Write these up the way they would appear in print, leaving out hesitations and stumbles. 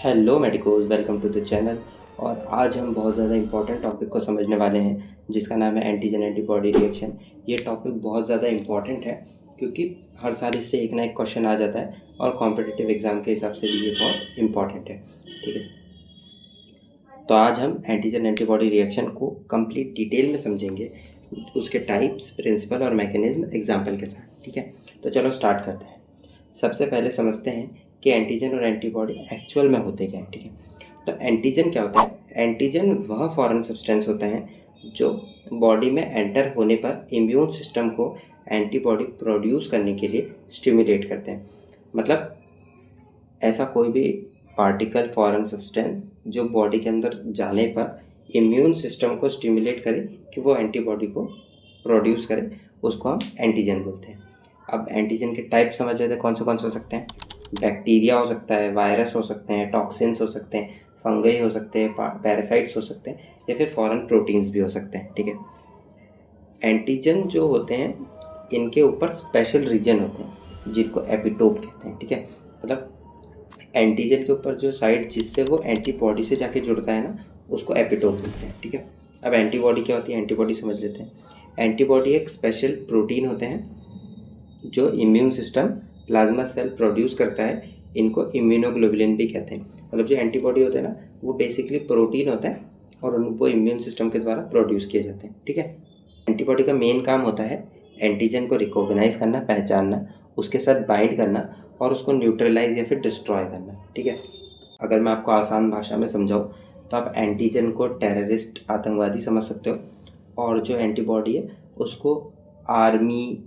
Hello medicos, welcome to the channel. और आज हम बहुत ज़्यादा इंपॉर्टेंट टॉपिक को समझने वाले हैं जिसका नाम है एंटीजन एंटीबॉडी रिएक्शन। ये टॉपिक बहुत ज़्यादा इंपॉर्टेंट है क्योंकि हर साल इससे एक ना एक क्वेश्चन आ जाता है और कॉम्पिटिटिव एग्ज़ाम के हिसाब से भी ये बहुत इंपॉर्टेंट है। ठीक है, तो आज हम एंटीजन एंटीबॉडी रिएक्शन को कंप्लीट डिटेल में समझेंगे, उसके टाइप्स, प्रिंसिपल और मैकेनिज्म एग्जाम्पल के साथ। ठीक है, तो चलो स्टार्ट करते हैं। सबसे पहले समझते हैं कि एंटीजन और एंटीबॉडी एक्चुअल में होते क्या है। ठीक है, तो एंटीजन क्या होता है? एंटीजन वह फॉरेन सब्सटेंस होता है जो बॉडी में एंटर होने पर इम्यून सिस्टम को एंटीबॉडी प्रोड्यूस करने के लिए स्टिमुलेट करते हैं। मतलब ऐसा कोई भी पार्टिकल, फॉरेन सब्सटेंस जो बॉडी के अंदर जाने पर इम्यून सिस्टम को स्टिमुलेट करे कि वो एंटीबॉडी को प्रोड्यूस करे, उसको हम एंटीजन बोलते हैं। अब एंटीजन के टाइप समझ लेते हैं कौन से हो सकते हैं। बैक्टीरिया हो सकता है, वायरस हो सकते हैं, टॉक्सिन्स हो सकते हैं, फंगई हो सकते हैं, पैरासाइट्स हो सकते हैं या फिर फॉरेन प्रोटीन्स भी हो सकते हैं। ठीक है, एंटीजन जो होते हैं इनके ऊपर स्पेशल रीजन होते हैं जिनको एपिटोप कहते हैं। ठीक है, मतलब एंटीजन के ऊपर जो साइड जिससे वो एंटीबॉडी से जाके जुड़ता है ना, उसको एपिटोप बोलते हैं। ठीक है, अब एंटीबॉडी क्या होती है? एंटीबॉडी समझ लेते हैं। एंटीबॉडी एक स्पेशल प्रोटीन होते हैं जो immune system plasma cell produce करता है। इनको इम्यूनोग्लोबुलिन भी कहते हैं। मतलब जो एंटीबॉडी होते हैं ना, वो बेसिकली प्रोटीन होता है और वो इम्यून सिस्टम के द्वारा प्रोड्यूस किए जाते हैं। ठीक है, एंटीबॉडी का मेन काम होता है एंटीजन को रिकॉग्नाइज करना, पहचानना, उसके साथ बाइंड करना और उसको न्यूट्रलाइज या फिर डिस्ट्रॉय करना। ठीक है, अगर मैं आपको आसान भाषा में समझाऊँ तो आप एंटीजन को टेररिस्ट, आतंकवादी समझ सकते हो और जो एंटीबॉडी है उसको आर्मी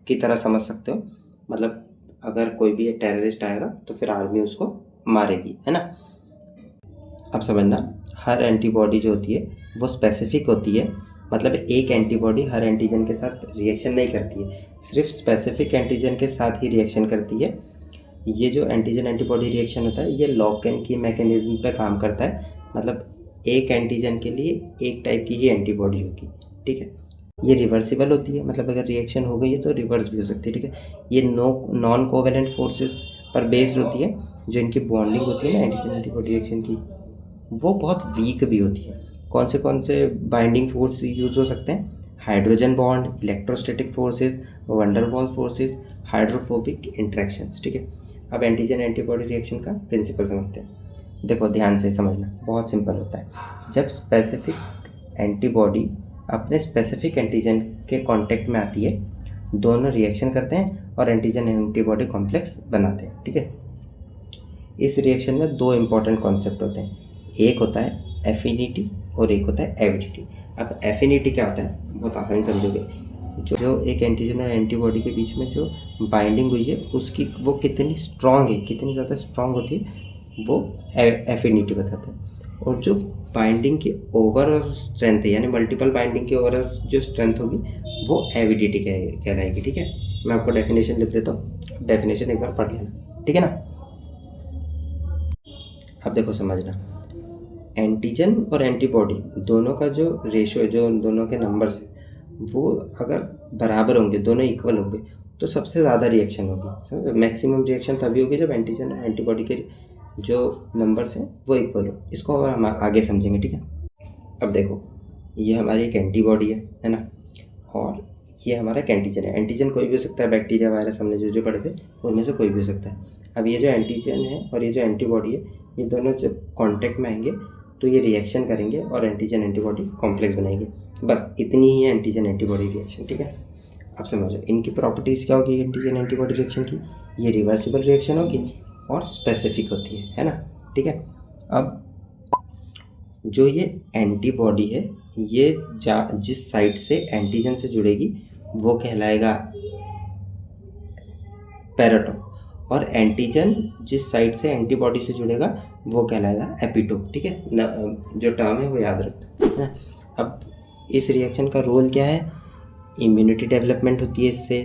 की तरह समझ सकते हो। मतलब अगर कोई भी टेररिस्ट आएगा तो फिर आर्मी उसको मारेगी, है ना। अब समझना, हर एंटीबॉडी जो होती है वो स्पेसिफिक होती है। मतलब एक एंटीबॉडी हर एंटीजन के साथ रिएक्शन नहीं करती है, सिर्फ स्पेसिफिक एंटीजन के साथ ही रिएक्शन करती है। ये जो एंटीजन एंटीबॉडी रिएक्शन होता है ये लॉक एंड की मैकेनिज्म पे काम करता है। मतलब एक एंटीजन के लिए एक टाइप की ही एंटीबॉडी होगी। ठीक है, ये रिवर्सिबल होती है, मतलब अगर रिएक्शन हो गई है तो रिवर्स भी हो सकती है। ठीक है, ये नॉन कोवेलेंट फोर्सेस पर बेस्ड होती है। जो इनकी बॉन्डिंग होती है ना एंटीजन एंटीबॉडी रिएक्शन की, वो बहुत वीक भी होती है। कौन से बाइंडिंग फोर्स यूज़ हो सकते हैं? Hydrogen bond, electrostatic forces, van der Waals forces, hydrophobic interactions. ठीक है, अब एंटीजन एंटीबॉडी रिएक्शन का प्रिंसिपल समझते हैं। देखो ध्यान से समझना, बहुत सिंपल होता है। जब स्पेसिफिक एंटीबॉडी अपने स्पेसिफिक एंटीजन के कांटेक्ट में आती है, दोनों रिएक्शन करते हैं और एंटीजन एंटीबॉडी कॉम्प्लेक्स बनाते हैं। ठीक है, इस रिएक्शन में दो इंपॉर्टेंट कॉन्सेप्ट होते हैं। एक होता है एफिनिटी और एक होता है एविडिटी। अब एफिनिटी क्या होता है, बहुत आसानी समझोगे। जो एक एंटीजन और एंटीबॉडी के बीच में जो बाइंडिंग हुई है उसकी वो कितनी स्ट्रांग है, कितनी ज़्यादा स्ट्रांग होती है, वो एफिनिटी बताता है। और जो बाइंडिंग की ओवरऑल स्ट्रेंथ है, यानी मल्टीपल बाइंडिंग की ओवरऑल जो स्ट्रेंथ होगी, वो एविडिटी कहलाएगी। ठीक है, मैं आपको डेफिनेशन लिख देता हूँ, डेफिनेशन एक बार पढ़ लेना। ठीक है ना। अब देखो समझना, एंटीजन और एंटीबॉडी दोनों का जो रेशियो, जो दोनों के नंबर्स हैं, वो अगर बराबर होंगे, दोनों इक्वल होंगे, तो सबसे ज़्यादा रिएक्शन होगी। समझ, मैक्सिमम रिएक्शन तभी होगी जब एंटीजन और एंटीबॉडी के जो नंबर्स हैं वो इक्वल हो। इसको और हम आगे समझेंगे। ठीक है, अब देखो, ये हमारी एक एंटीबॉडी है ना, और ये हमारा एक एंटीजन है। एंटीजन कोई भी हो सकता है, बैक्टीरिया, वायरस, हमने जो पढ़े थे उनमें से कोई भी हो सकता है। अब ये जो एंटीजन है और ये जो एंटीबॉडी है, ये दोनों जब कॉन्टेक्ट में आएंगे तो ये रिएक्शन करेंगे और एंटीजन एंटीबॉडी कॉम्प्लेक्स बनाएंगे। बस इतनी ही है एंटीजन एंटीबॉडी रिएक्शन। ठीक है, अब समझो इनकी प्रॉपर्टीज़ क्या होगी एंटीजन एंटीबॉडी रिएक्शन की। ये रिवर्सिबल रिएक्शन होगी और स्पेसिफिक होती है ना। ठीक है, अब जो ये एंटीबॉडी है, ये जिस साइड से एंटीजन से जुड़ेगी वो कहलाएगा पैराटोप, और एंटीजन जिस साइड से एंटीबॉडी से जुड़ेगा वो कहलाएगा एपिटोप। ठीक है, जो टर्म है वो याद रखना। अब इस रिएक्शन का रोल क्या है? इम्यूनिटी डेवलपमेंट होती है इससे,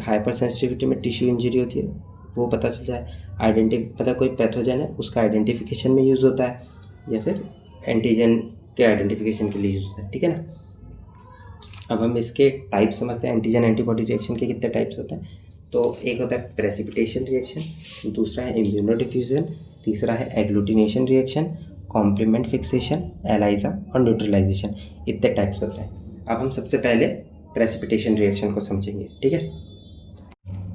हाइपर सेंसिटिविटी में टिश्यू इंजरी होती है वो पता चल जाए, मतलब कोई पैथोजन है उसका आइडेंटिफिकेशन में यूज़ होता है, या फिर एंटीजन के आइडेंटिफिकेशन के लिए यूज़ होता है। ठीक है ना। अब हम इसके टाइप समझते हैं। एंटीजन एंटीबॉडी रिएक्शन के कितने टाइप्स होते हैं? तो एक होता है प्रेसिपिटेशन रिएक्शन, दूसरा है इम्यूनो डिफ्यूजन, तीसरा है agglutination reaction, complement fixation, ELISA और न्यूट्रलाइजेशन, इतने टाइप्स होते हैं। अब हम सबसे पहले प्रेसिपिटेशन रिएक्शन को समझेंगे, ठीक है।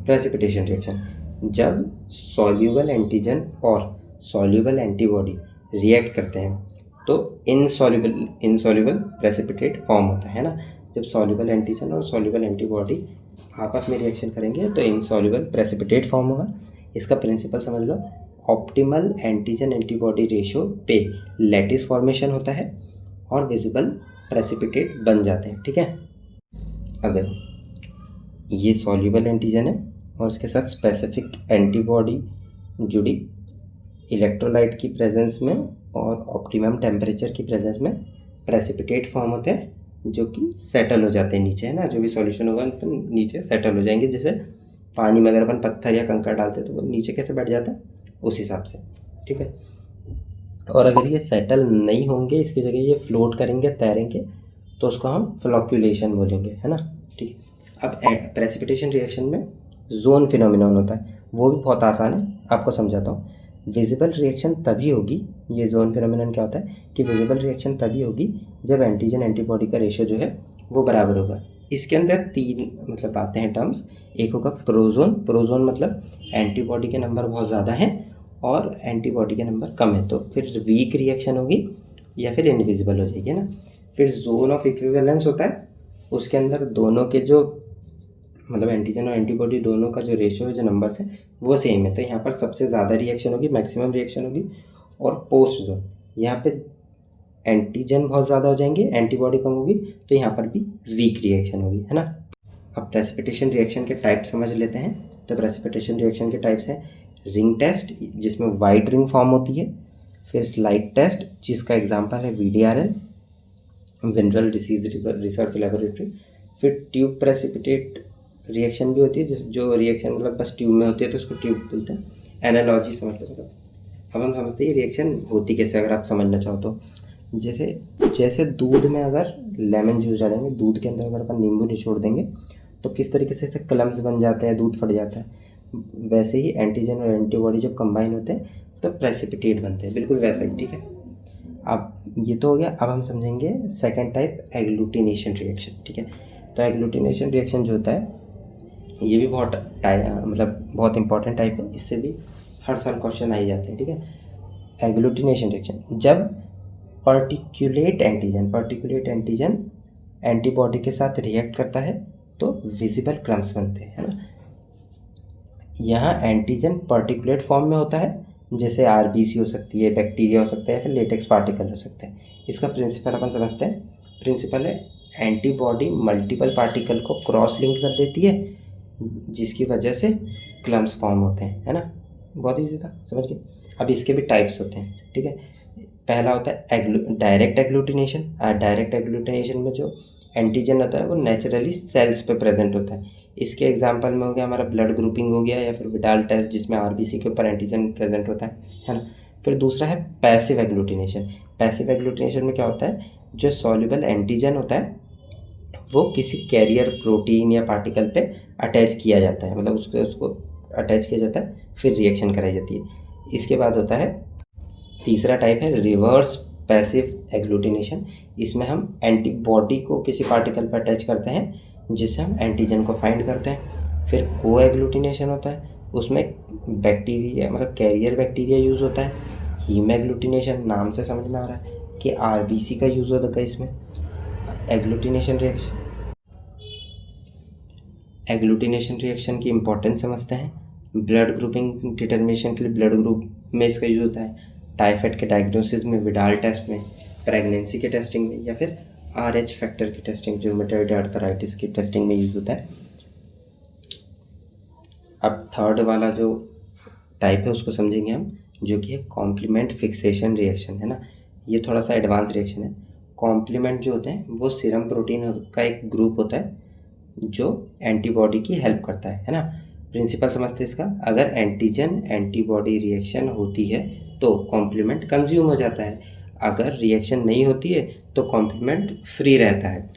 प्रेसिपिटेशन रिएक्शन, जब सॉल्यूबल एंटीजन और सॉल्यूबल एंटीबॉडी रिएक्ट करते हैं तो इनसॉल्यूबल प्रेसिपिटेट फॉर्म होता है ना। जब सॉल्यूबल एंटीजन और सॉल्यूबल एंटीबॉडी आपस में रिएक्शन करेंगे तो इनसॉल्यूबल प्रेसिपिटेट फॉर्म होगा। इसका प्रिंसिपल समझ लो, ऑप्टिमल एंटीजन एंटीबॉडी रेशियो पे लैटिस फॉर्मेशन होता है और विजिबल प्रेसिपिटेट बन जाते हैं, ठीक है। अगर ये सॉल्यूबल एंटीजन है और इसके साथ स्पेसिफिक एंटीबॉडी जुड़ी इलेक्ट्रोलाइट की प्रेजेंस में और ऑप्टिमम टेम्परेचर की प्रेजेंस में प्रेसिपिटेट फॉर्म होते हैं जो कि सेटल हो जाते हैं नीचे, है ना। जो भी सॉल्यूशन होगा उन पर नीचे सेटल हो जाएंगे। जैसे पानी में अगर अपन पत्थर या कंकड़ डालते हैं तो वो नीचे कैसे बैठ जाता है, उस हिसाब से, ठीक है। और अगर ये सेटल नहीं होंगे, इसकी जगह ये फ्लोट करेंगे, तैरेंगे, तो उसको हम फ्लॉक्यूलेशन बोलेंगे, है ना, ठीक है। अब प्रेसिपिटेशन रिएक्शन में जोन फिनोमिनॉन होता है, वो भी बहुत आसान है, आपको समझाता हूँ। विजिबल रिएक्शन तभी होगी, ये जोन फिनोमिनन क्या होता है कि विजिबल रिएक्शन तभी होगी जब एंटीजन एंटीबॉडी का रेशियो जो है वो बराबर होगा। इसके अंदर तीन मतलब आते हैं टर्म्स। एक होगा प्रोजोन, प्रोजोन मतलब एंटीबॉडी के नंबर बहुत ज़्यादा हैं और एंटीबॉडी के नंबर कम है, तो फिर वीक रिएक्शन होगी या फिर इनविजिबल हो जाएगी, ना। फिर जोन ऑफ इक्विवेलेंस होता है, उसके अंदर दोनों के जो मतलब एंटीजन और एंटीबॉडी दोनों का जो रेशियो है, जो नंबर्स है वो सेम है, तो यहाँ पर सबसे ज़्यादा रिएक्शन होगी, मैक्सिमम रिएक्शन होगी। और पोस्ट जोन, यहाँ पे एंटीजन बहुत ज़्यादा हो जाएंगे, एंटीबॉडी कम होगी, तो यहाँ पर भी वीक रिएक्शन होगी, है ना। अब प्रेसिपिटेशन रिएक्शन के टाइप समझ लेते हैं। तो प्रेसिपिटेशन रिएक्शन के टाइप्स हैं रिंग टेस्ट, जिसमें वाइट रिंग फॉर्म होती है। फिर स्लाइड टेस्ट, जिसका एग्जाम्पल है VDRL, venereal disease research laboratory. फिर ट्यूब प्रेसिपिटेट रिएक्शन भी होती है, जो रिएक्शन मतलब बस ट्यूब में होती है तो उसको ट्यूब बोलते हैं। एनालॉजी समझते हैं, अब हम समझते हैं रिएक्शन होती कैसे, अगर आप समझना चाहो तो। जैसे दूध में अगर लेमन जूस डालेंगे, दूध के अंदर अगर अपन नींबू निचोड़ देंगे तो किस तरीके से ऐसे क्लम्स बन जाते हैं, दूध फट जाता है, वैसे ही एंटीजन और एंटीबॉडी जब कंबाइन होते हैं तो प्रेसिपिटेट बनते हैं, बिल्कुल वैसा ही, ठीक है। अब ये तो हो गया। अब हम समझेंगे सेकेंड टाइप, एग्लूटिनेशन रिएक्शन, ठीक है। तो एग्लूटिनेशन रिएक्शन जो होता है ये भी बहुत मतलब बहुत इंपॉर्टेंट टाइप है, इससे भी हर साल क्वेश्चन आ ही जाते हैं, ठीक है। एग्लूटिनेशन रिएक्शन, जब पार्टिकुलेट एंटीजन एंटीबॉडी के साथ रिएक्ट करता है तो विजिबल क्लम्स बनते हैं, है ना। यहाँ एंटीजन पार्टिकुलेट फॉर्म में होता है, जैसे RBC हो सकती है, बैक्टीरिया हो सकता है, फिर लेटेक्स पार्टिकल हो सकते हैं। इसका प्रिंसिपल अपन समझते हैं। प्रिंसिपल है एंटीबॉडी मल्टीपल पार्टिकल को क्रॉस लिंक कर देती है, जिसकी वजह से क्लम्स फॉर्म होते हैं, है ना। बहुत ईजी था, समझ गए। अब इसके भी टाइप्स होते हैं, ठीक है। पहला होता है डायरेक्ट एग्लूटिनेशन। डायरेक्ट एग्लूटिनेशन में जो एंटीजन होता है वो नेचुरली सेल्स पे प्रेजेंट होता है। इसके एग्जांपल में हो गया हमारा ब्लड ग्रुपिंग हो गया, या फिर विडाल टेस्ट जिसमें RBC के ऊपर एंटीजन प्रेजेंट होता है ना। फिर दूसरा है पैसिव एग्लूटिनेशन। पैसिव एग्लूटिनेशन में क्या होता है, जो सॉल्युबल एंटीजन होता है वो किसी कैरियर प्रोटीन या पार्टिकल पे अटैच किया जाता है, मतलब उसको अटैच किया जाता है, फिर रिएक्शन कराई जाती है। इसके बाद होता है तीसरा टाइप है रिवर्स पैसिव एग्लूटिनेशन। इसमें हम एंटीबॉडी को किसी पार्टिकल पर अटैच करते हैं जिससे हम एंटीजन को फाइंड करते हैं। फिर को एग्लूटिनेशन होता है, उसमें बैक्टीरिया मतलब कैरियर बैक्टीरिया यूज़ होता है। हीम एग्लूटिनेशन, नाम से समझ में आ रहा है कि RBC का यूज़ होता है इसमें। एग्लूटिनेशन रिएक्शन की इम्पोर्टेंस समझते हैं। ब्लड ग्रुपिंग डिटर्मिनेशन के लिए ब्लड ग्रुप में इसका यूज़ होता है। टाइफाइड के डायग्नोसिस में, विडाल टेस्ट में, प्रेगनेंसी के टेस्टिंग में, या फिर RH फैक्टर की टेस्टिंग, रूमेटॉइड आर्थराइटिस की टेस्टिंग में यूज़ होता है। अब थर्ड वाला जो टाइप है उसको समझेंगे हम, जो कि है कॉम्प्लीमेंट फिक्सेशन रिएक्शन, है ना। ये थोड़ा सा एडवांस रिएक्शन है। कॉम्प्लीमेंट जो होते हैं वो सीरम प्रोटीन का एक ग्रुप होता है जो एंटीबॉडी की हेल्प करता है ना। प्रिंसिपल समझते हैं इसका, अगर एंटीजन एंटीबॉडी रिएक्शन होती है तो कॉम्प्लीमेंट कंज्यूम हो जाता है, अगर रिएक्शन नहीं होती है तो कॉम्प्लीमेंट फ्री रहता है।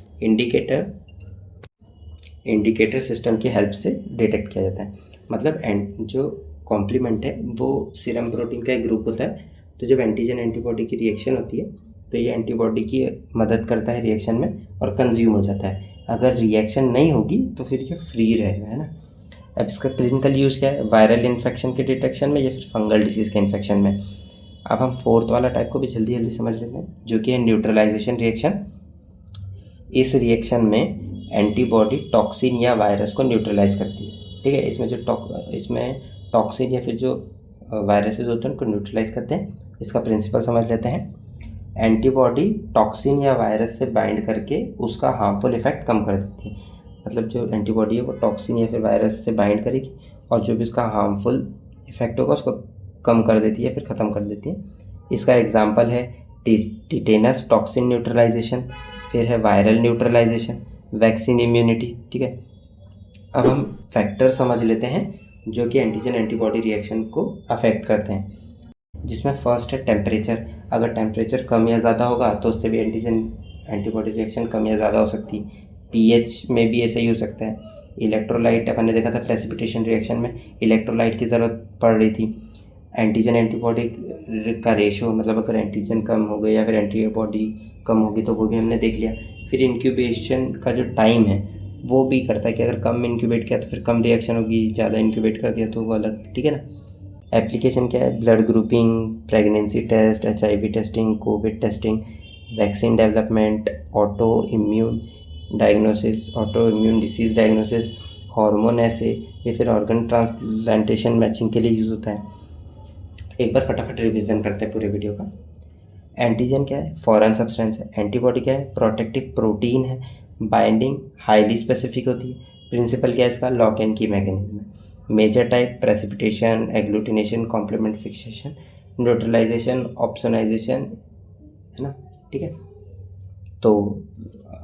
इंडिकेटर सिस्टम की हेल्प से डिटेक्ट किया जाता है। मतलब जो कॉम्प्लीमेंट है वो सीरम प्रोटीन का एक ग्रुप होता है। तो जब एंटीजन एंटीबॉडी की रिएक्शन होती है तो ये एंटीबॉडी की मदद करता है रिएक्शन में और कंज्यूम हो जाता है। अगर रिएक्शन नहीं होगी तो फिर ये फ्री रहेगा, है ना। अब इसका क्लिनिकल यूज़ क्या है, वायरल इन्फेक्शन के डिटेक्शन में या फिर फंगल डिसीज़ के इन्फेक्शन में। अब हम फोर्थ वाला टाइप को भी जल्दी जल्दी समझ लेते हैं, जो कि है न्यूट्रलाइजेशन रिएक्शन। इस रिएक्शन में एंटीबॉडी टॉक्सिन या वायरस को न्यूट्रलाइज करती है, ठीक है। इसमें टॉक्सिन या फिर जो वायरसेस होते हैं उनको न्यूट्रलाइज करते हैं। इसका प्रिंसिपल समझ लेते हैं। एंटीबॉडी टॉक्सिन या वायरस से बाइंड करके उसका हार्मफुल इफेक्ट कम कर देती है। मतलब जो एंटीबॉडी है वो टॉक्सिन या फिर वायरस से बाइंड करेगी और जो भी उसका हार्मफुल इफेक्ट होगा उसको कम कर देती है, फिर ख़त्म कर देती है। इसका एग्जांपल है टिटेनस टॉक्सिन न्यूट्रलाइजेशन, फिर है वायरल न्यूट्रलाइजेशन, वैक्सीन इम्यूनिटी, ठीक है। अब हम फैक्टर समझ लेते हैं जो कि एंटीजन एंटीबॉडी रिएक्शन को अफेक्ट करते हैं, जिसमें फर्स्ट है टेम्परेचर। अगर टेम्परेचर कम या ज़्यादा होगा तो उससे भी एंटीजन एंटीबॉडी रिएक्शन कम या ज़्यादा हो सकती है। पीएच में भी ऐसा ही हो सकता है। इलेक्ट्रोलाइट, अपन ने देखा था प्रेसिपिटेशन रिएक्शन में इलेक्ट्रोलाइट की ज़रूरत पड़ रही थी। एंटीजन एंटीबॉडी का रेशो, मतलब अगर एंटीजन कम हो गया या फिर एंटीबॉडी कम होगी तो वो भी हमने देख लिया। फिर इंक्यूबेशन का जो टाइम है वो भी करता है कि अगर कम इंक्यूबेट किया तो फिर कम रिएक्शन होगी, ज़्यादा इंक्यूबेट कर दिया तो वो अलग, ठीक है ना। एप्लीकेशन क्या है, blood grouping, pregnancy test, HIV testing, covid testing, vaccine development, auto immune diagnosis, auto immune disease diagnosis, hormone ऐसे, या फिर ऑर्गन ट्रांसप्लांटेशन मैचिंग के लिए यूज़ होता है। एक बार फटाफट रिवीजन करते हैं पूरे वीडियो का। एंटीजन क्या है, फॉरेन सब्सटेंस है। एंटीबॉडी क्या है, प्रोटेक्टिव प्रोटीन है। बाइंडिंग हाईली स्पेसिफिक होती है। प्रिंसिपल क्या है इसका, लॉक एंड की मैकेनिज्म है। Major type precipitation, agglutination, complement fixation, neutralization, opsonization, है ना, ठीक है। तो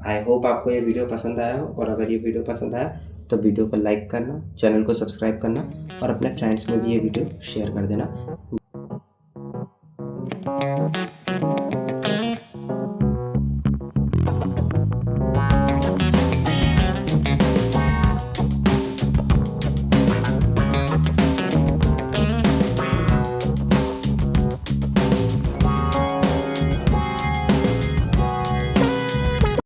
आई होप आपको ये वीडियो पसंद आया हो, और अगर ये वीडियो पसंद आया तो वीडियो को लाइक करना, चैनल को सब्सक्राइब करना और अपने फ्रेंड्स में भी ये वीडियो शेयर कर देना।